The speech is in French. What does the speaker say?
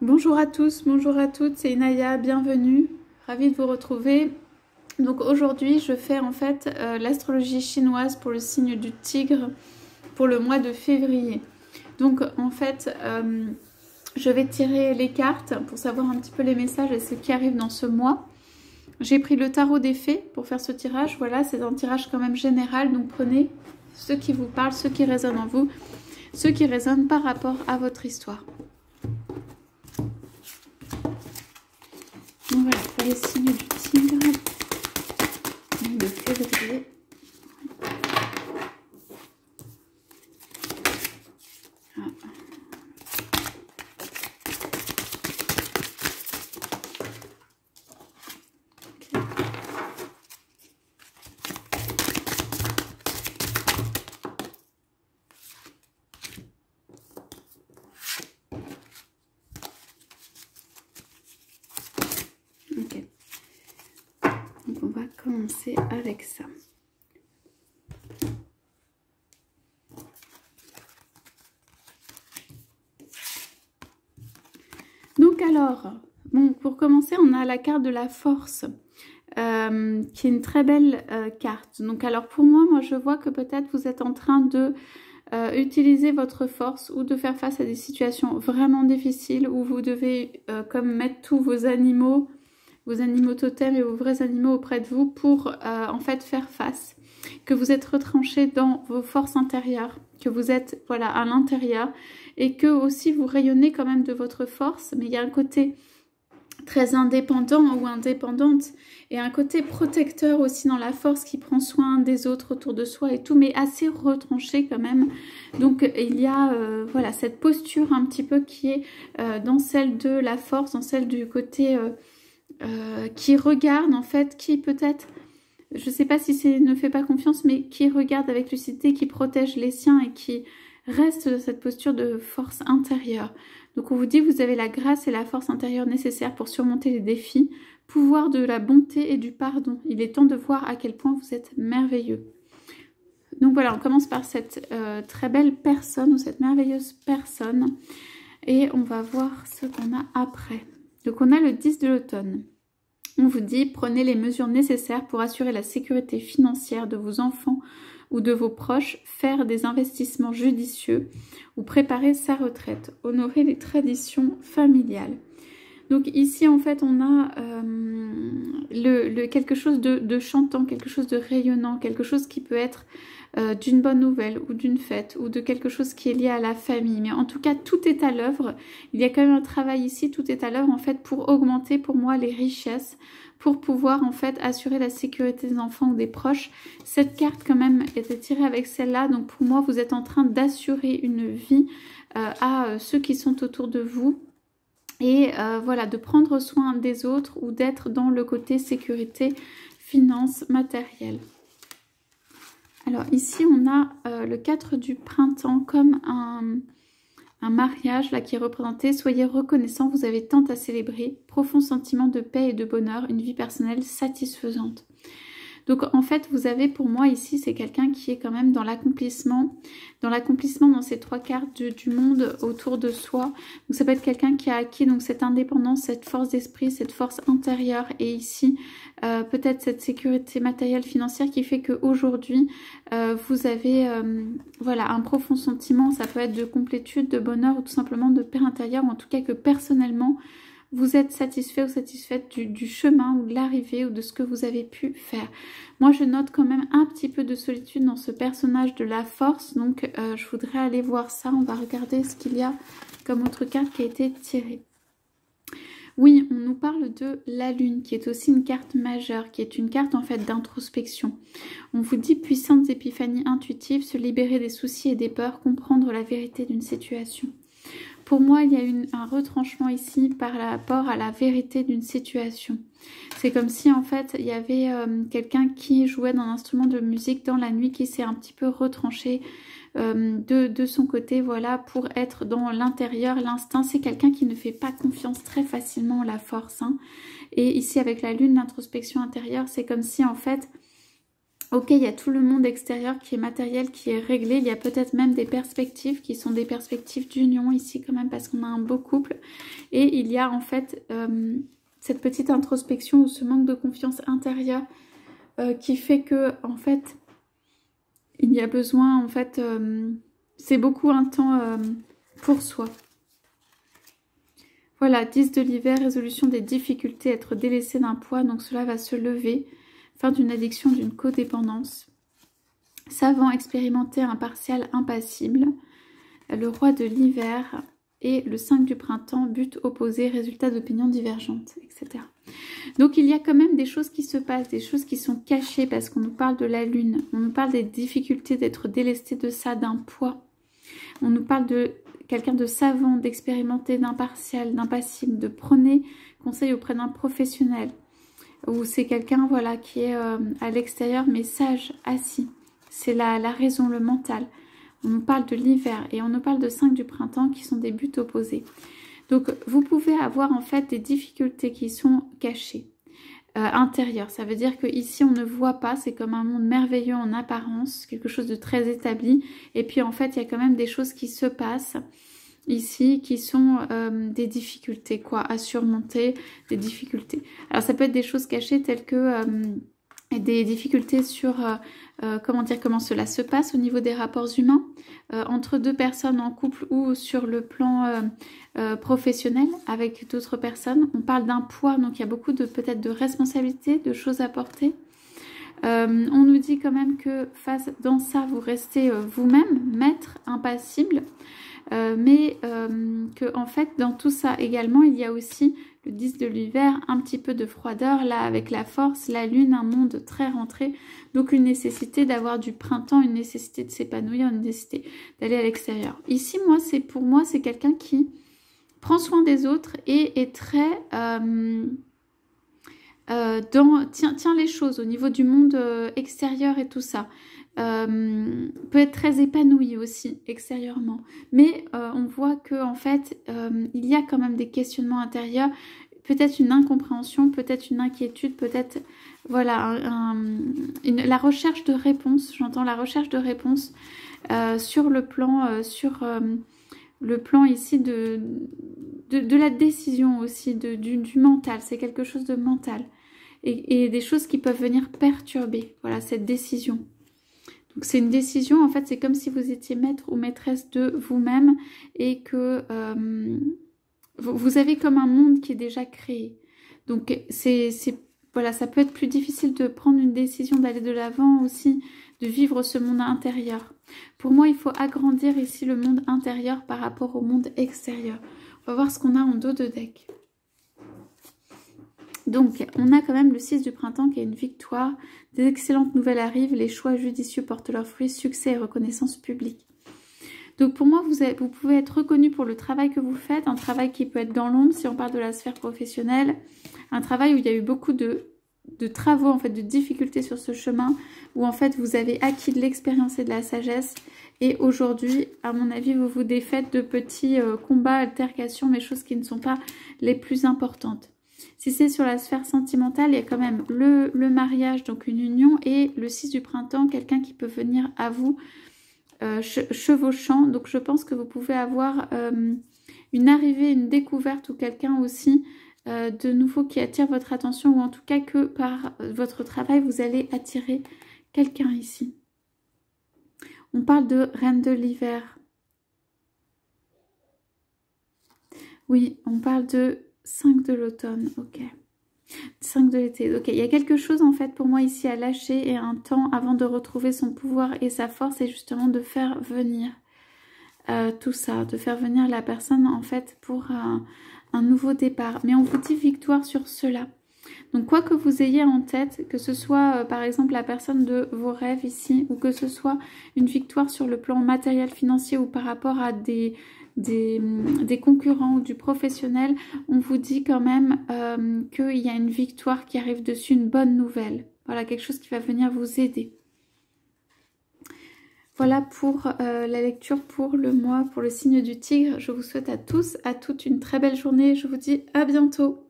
Bonjour à tous, bonjour à toutes, c'est Inaya, bienvenue, ravie de vous retrouver. Donc aujourd'hui je fais en fait l'astrologie chinoise pour le signe du tigre pour le mois de février. Donc en fait je vais tirer les cartes pour savoir un petit peu les messages et ce qui arrive dans ce mois. J'ai pris le tarot des fées pour faire ce tirage, voilà, c'est un tirage quand même général, donc prenez ce qui vous parle, ce qui résonne en vous, ce qui résonne par rapport à votre histoire. Donc voilà, pour les signes du tigre de février. Ah. Ok. Donc on va commencer avec ça. Donc alors, bon, pour commencer, on a la carte de la force, qui est une très belle carte. Donc alors pour moi, je vois que peut-être vous êtes en train de utiliser votre force ou de faire face à des situations vraiment difficiles où vous devez comme mettre tous vos animaux totems et vos vrais animaux auprès de vous pour en fait faire face. Que vous êtes retranché dans vos forces intérieures, que vous êtes voilà à l'intérieur et que aussi vous rayonnez quand même de votre force, mais il y a un côté très indépendant ou indépendante et un côté protecteur aussi dans la force qui prend soin des autres autour de soi et tout, mais assez retranché quand même. Donc il y a voilà cette posture un petit peu qui est dans celle de la force, dans celle du côté qui regarde en fait, qui peut-être, je sais pas si c'est ne fait pas confiance, mais qui regarde avec lucidité, qui protège les siens et qui reste dans cette posture de force intérieure. Donc on vous dit que vous avez la grâce et la force intérieure nécessaires pour surmonter les défis, pouvoir de la bonté et du pardon. Il est temps de voir à quel point vous êtes merveilleux. Donc voilà, on commence par cette très belle personne ou cette merveilleuse personne et on va voir ce qu'on a après. Donc on a le 10 de l'automne. On vous dit, prenez les mesures nécessaires pour assurer la sécurité financière de vos enfants ou de vos proches, faire des investissements judicieux ou préparer sa retraite, honorer les traditions familiales. Donc ici, en fait, on a quelque chose de chantant, quelque chose de rayonnant, quelque chose qui peut être d'une bonne nouvelle ou d'une fête ou de quelque chose qui est lié à la famille. Mais en tout cas, tout est à l'œuvre. Il y a quand même un travail ici, tout est à l'œuvre en fait pour augmenter pour moi les richesses, pour pouvoir en fait assurer la sécurité des enfants ou des proches. Cette carte quand même était tirée avec celle-là. Donc pour moi, vous êtes en train d'assurer une vie à ceux qui sont autour de vous. Et voilà, de prendre soin des autres ou d'être dans le côté sécurité, finance, matériel. Alors ici, on a le 4 du printemps comme un mariage là qui est représenté. Soyez reconnaissants, vous avez tant à célébrer. Profond sentiment de paix et de bonheur, une vie personnelle satisfaisante. Donc en fait, vous avez pour moi ici, c'est quelqu'un qui est quand même dans l'accomplissement dans ces trois cartes du monde autour de soi. Donc ça peut être quelqu'un qui a acquis donc cette indépendance, cette force d'esprit, cette force intérieure et ici peut-être cette sécurité matérielle financière qui fait qu'aujourd'hui vous avez voilà un profond sentiment, ça peut être de complétude, de bonheur ou tout simplement de paix intérieure, ou en tout cas que personnellement vous êtes satisfait ou satisfaite du chemin ou de l'arrivée ou de ce que vous avez pu faire. Moi, je note quand même un petit peu de solitude dans ce personnage de la force. Donc, je voudrais aller voir ça. On va regarder ce qu'il y a comme autre carte qui a été tirée. Oui, on nous parle de la lune, qui est aussi une carte majeure, qui est une carte en fait d'introspection. On vous dit puissante épiphanie intuitive, se libérer des soucis et des peurs, comprendre la vérité d'une situation. Pour moi, il y a un retranchement ici par rapport à la vérité d'une situation. C'est comme si en fait, il y avait quelqu'un qui jouait d'un instrument de musique dans la nuit qui s'est un petit peu retranché de son côté, voilà, pour être dans l'intérieur, l'instinct. C'est quelqu'un qui ne fait pas confiance très facilement à la force. Hein. Et ici, avec la lune, l'introspection intérieure, c'est comme si en fait... Ok, il y a tout le monde extérieur qui est matériel, qui est réglé. Il y a peut-être même des perspectives qui sont des perspectives d'union ici quand même parce qu'on a un beau couple. Et il y a en fait cette petite introspection ou ce manque de confiance intérieure qui fait que en fait il y a besoin en fait c'est beaucoup un temps pour soi. Voilà, 10 de l'hiver, résolution des difficultés, être délaissé d'un poids, donc cela va se lever, fin d'une addiction, d'une codépendance. Savant, expérimenté, impartial, impassible. Le roi de l'hiver et le 5 du printemps, but opposé, résultat d'opinions divergentes, etc. Donc il y a quand même des choses qui se passent, des choses qui sont cachées parce qu'on nous parle de la lune, on nous parle des difficultés d'être délesté de ça, d'un poids. On nous parle de quelqu'un de savant, d'expérimenté, d'impartial, d'impassible, de prôner conseil auprès d'un professionnel. Ou c'est quelqu'un voilà, qui est à l'extérieur mais sage, assis. C'est la raison, le mental. On nous parle de l'hiver et on nous parle de 5 du printemps qui sont des buts opposés. Donc vous pouvez avoir en fait des difficultés qui sont cachées. Intérieures, ça veut dire que ici on ne voit pas, c'est comme un monde merveilleux en apparence, quelque chose de très établi, et puis en fait il y a quand même des choses qui se passent ici qui sont des difficultés quoi à surmonter, des difficultés. Alors ça peut être des choses cachées telles que des difficultés sur comment cela se passe au niveau des rapports humains entre deux personnes en couple ou sur le plan professionnel avec d'autres personnes. On parle d'un poids, donc il y a beaucoup de peut-être de responsabilités, de choses à porter. On nous dit quand même que dans ça, vous restez vous-même, maître, impassible. Mais que en fait dans tout ça également il y a aussi le 10 de l'hiver, un petit peu de froideur là avec la force, la lune, un monde très rentré, donc une nécessité d'avoir du printemps, une nécessité de s'épanouir, une nécessité d'aller à l'extérieur. Ici pour moi c'est quelqu'un qui prend soin des autres et est très tient les choses au niveau du monde extérieur et tout ça. Peut être très épanoui aussi extérieurement, mais on voit que en fait il y a quand même des questionnements intérieurs, peut-être une incompréhension, peut-être une inquiétude, peut-être voilà la recherche de réponse. J'entends la recherche de réponse sur le plan le plan ici de la décision aussi, du mental. C'est quelque chose de mental et des choses qui peuvent venir perturber voilà cette décision. Donc c'est une décision, en fait, c'est comme si vous étiez maître ou maîtresse de vous-même et que vous avez comme un monde qui est déjà créé. Donc voilà, ça peut être plus difficile de prendre une décision, d'aller de l'avant aussi, de vivre ce monde intérieur. Pour moi, il faut agrandir ici le monde intérieur par rapport au monde extérieur. On va voir ce qu'on a en dos de deck. Donc, on a quand même le 6 du printemps qui est une victoire. Des excellentes nouvelles arrivent, les choix judicieux portent leurs fruits, succès et reconnaissance publique. Donc pour moi, vous pouvez être reconnu pour le travail que vous faites, un travail qui peut être dans l'ombre si on parle de la sphère professionnelle, un travail où il y a eu beaucoup de travaux, en fait, de difficultés sur ce chemin, où en fait vous avez acquis de l'expérience et de la sagesse. Et aujourd'hui, à mon avis, vous vous défaites de petits combats, altercations, mais choses qui ne sont pas les plus importantes. Si c'est sur la sphère sentimentale, il y a quand même le mariage, donc une union, et le 6 du printemps, quelqu'un qui peut venir à vous chevauchant. Donc je pense que vous pouvez avoir une arrivée, une découverte ou quelqu'un aussi de nouveau qui attire votre attention, ou en tout cas que par votre travail, vous allez attirer quelqu'un ici. On parle de reine de l'hiver. Oui, on parle de 5 de l'automne, ok. 5 de l'été, ok. Il y a quelque chose en fait pour moi ici à lâcher et un temps avant de retrouver son pouvoir et sa force, et justement de faire venir tout ça, de faire venir la personne en fait pour un nouveau départ. Mais on vous dit victoire sur cela. Donc quoi que vous ayez en tête, que ce soit par exemple la personne de vos rêves ici, ou que ce soit une victoire sur le plan matériel, financier, ou par rapport à des concurrents ou du professionnel, on vous dit quand même qu'il y a une victoire qui arrive dessus, une bonne nouvelle. Voilà, quelque chose qui va venir vous aider. Voilà pour la lecture pour le mois, pour le signe du tigre. Je vous souhaite à tous, à toutes une très belle journée. Je vous dis à bientôt.